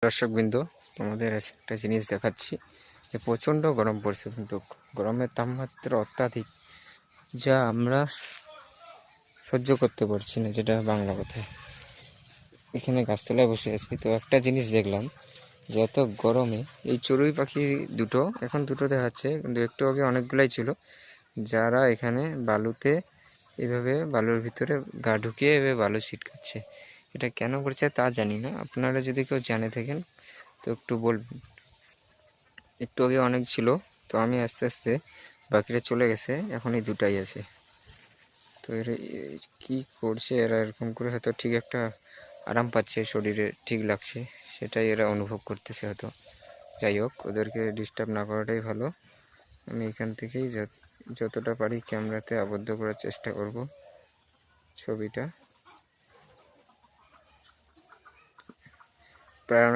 দর্শকবৃন্দ, তোমাদের আজ একটা জিনিস দেখাচ্ছি যে প্রচণ্ড গরম পড়ছে, কিন্তু গরমের তাপমাত্রা অত্যাধিক, যা আমরা সহ্য করতে পারছি না, যেটা বাংলা কথায়। এখানে গাছতলায় বসে আছি, তো একটা জিনিস দেখলাম যে এত গরমে এই চড়ুই পাখি এখন দুটো দেখাচ্ছে, কিন্তু একটু আগে অনেকগুলাই ছিল, যারা এখানে বালুতে এভাবে বালুর ভিতরে গা ঢুকিয়ে এভাবে বালু ছিটকাচ্ছে। এটা কেন করছে তা জানি না, আপনারা যদি কেউ জানে থাকেন তো একটু বলবেন। একটু আগে অনেক ছিল, তো আমি আস্তে আস্তে বাকিরা চলে গেছে, এখন এই দুটাই আছে। তো এরা কি করছে, এরা এরকম করে হয়তো ঠিক একটা আরাম পাচ্ছে, শরীরে ঠিক লাগছে, সেটাই এরা অনুভব করতেছে হয়তো। যাই হোক, ওদেরকে ডিস্টার্ব না করাটাই ভালো। আমি এখান থেকেই যতটা পারি ক্যামেরাতে আবদ্ধ করার চেষ্টা করব ছবিটা। প্রায়